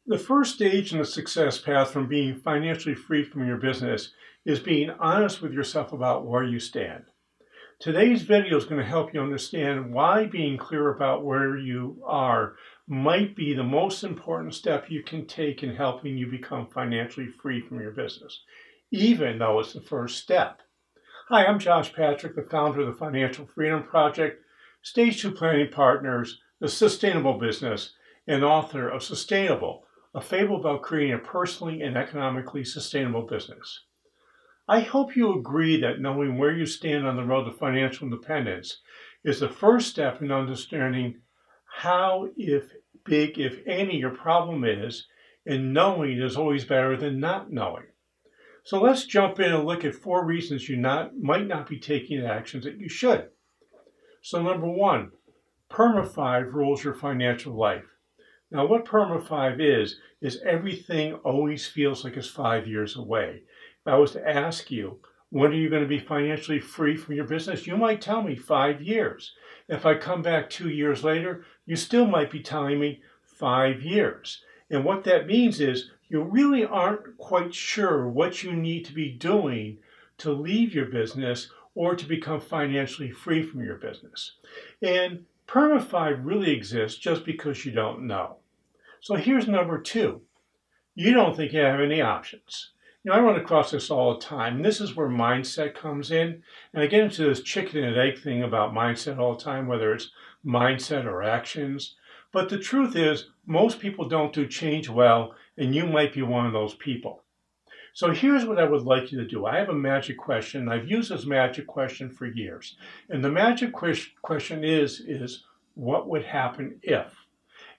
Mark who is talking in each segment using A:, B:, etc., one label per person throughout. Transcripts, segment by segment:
A: The first stage in the success path from being financially free from your business is being honest with yourself about where you stand. Today's video is going to help you understand why being clear about where you are might be the most important step you can take in helping you become financially free from your business, even though it's the first step. Hi, I'm Josh Patrick, the founder of the Financial Freedom Project, Stage 2 Planning Partners, The Sustainable Business, and author of Sustainable, a fable about creating a personally and economically sustainable business. I hope you agree that knowing where you stand on the road to financial independence is the first step in understanding how big, if any, your problem is, and knowing is always better than not knowing. So let's jump in and look at 4 reasons you might not be taking actions that you should. So number 1, PERMA 5 rules your financial life. Now what PERMA 5 is everything always feels like it's 5 years away. If I was to ask you, when are you going to be financially free from your business? You might tell me 5 years. If I come back 2 years later, you still might be telling me 5 years. And what that means is you really aren't quite sure what you need to be doing to leave your business or to become financially free from your business. And PERMA 5 really exists just because you don't know. So here's number 2. You don't think you have any options. You know, I run across this all the time, and this is where mindset comes in. And I get into this chicken and egg thing about mindset all the time, whether it's mindset or actions. But the truth is, most people don't do change well, and you might be one of those people. So here's what I would like you to do. I have a magic question. I've used this magic question for years. And the magic question is what would happen if?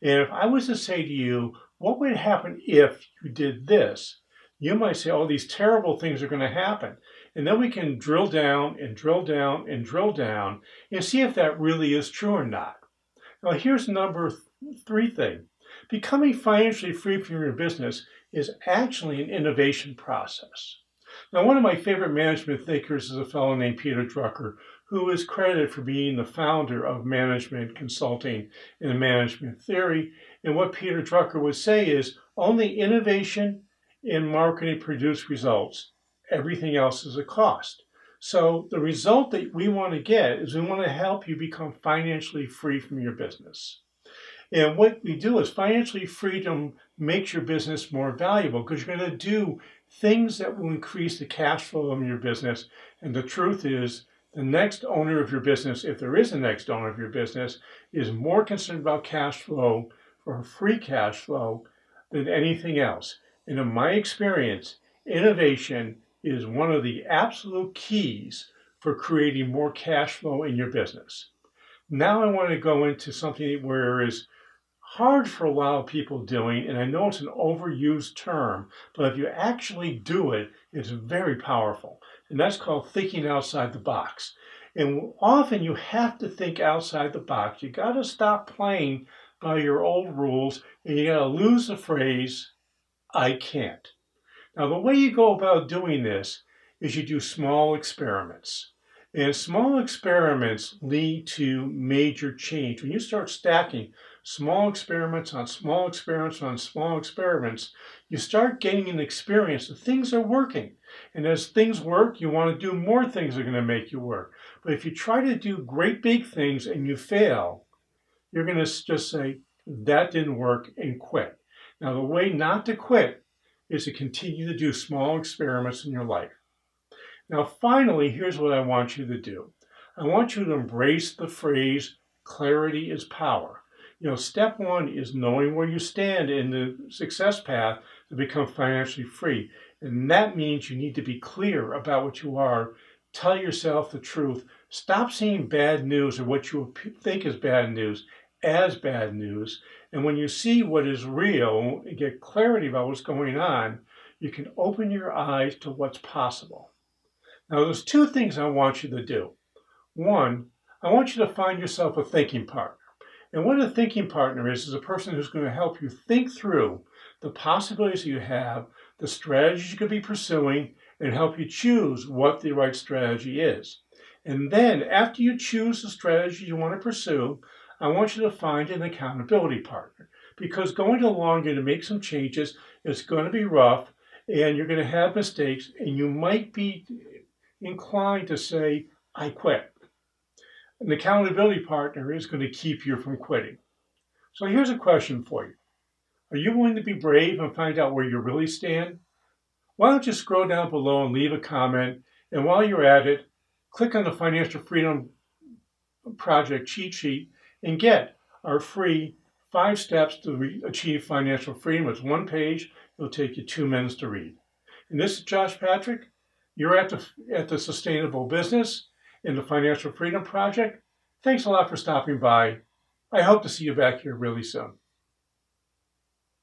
A: And if I was to say to you, what would happen if you did this? You might say, oh, these terrible things are going to happen. And then we can drill down and drill down and drill down and see if that really is true or not. Now, here's number 3 thing. Becoming financially free from your business is actually an innovation process. Now, one of my favorite management thinkers is a fellow named Peter Drucker, who is credited for being the founder of management consulting and management theory. And what Peter Drucker would say is only innovation and marketing produce results. Everything else is a cost. So the result that we want to get is we want to help you become financially free from your business. And what we do is financially freedom makes your business more valuable because you're going to do things that will increase the cash flow of your business. And the truth is, the next owner of your business, if there is a next owner of your business, is more concerned about cash flow or free cash flow than anything else. And in my experience, innovation is one of the absolute keys for creating more cash flow in your business. Now I want to go into something where is hard for a lot of people doing, and I know it's an overused term, but if you actually do it, it's very powerful. And that's called thinking outside the box. And often you have to think outside the box. You got to stop playing by your old rules, and you got to lose the phrase, I can't. Now, the way you go about doing this is you do small experiments. And small experiments lead to major change. When you start stacking small experiments on small experiments on small experiments, you start getting an experience that things are working. And as things work, you want to do more things that are going to make you work. But if you try to do great big things and you fail, you're going to just say, that didn't work, and quit. Now, the way not to quit is to continue to do small experiments in your life. Now, finally, here's what I want you to do. I want you to embrace the phrase, clarity is power. You know, step 1 is knowing where you stand in the success path to become financially free. And that means you need to be clear about what you are. Tell yourself the truth. Stop seeing bad news or what you think is bad news as bad news. And when you see what is real and get clarity about what's going on, you can open your eyes to what's possible. Now, there's 2 things I want you to do. 1, I want you to find yourself a thinking partner. And what a thinking partner is a person who's going to help you think through the possibilities you have, the strategies you could be pursuing, and help you choose what the right strategy is. And then, after you choose the strategy you want to pursue, I want you to find an accountability partner. because going along, you're going to make some changes. It's going to be rough and you're going to have mistakes and you might be inclined to say, I quit. An accountability partner is going to keep you from quitting. So here's a question for you. Are you willing to be brave and find out where you really stand? Why don't you scroll down below and leave a comment, and while you're at it, click on the Financial Freedom Project cheat sheet and get our free 5 steps to achieve financial freedom. It's 1 page. It'll take you 2 minutes to read. And this is Josh Patrick. You're at the Sustainable Business in the Financial Freedom Project. Thanks a lot for stopping by. I hope to see you back here really soon.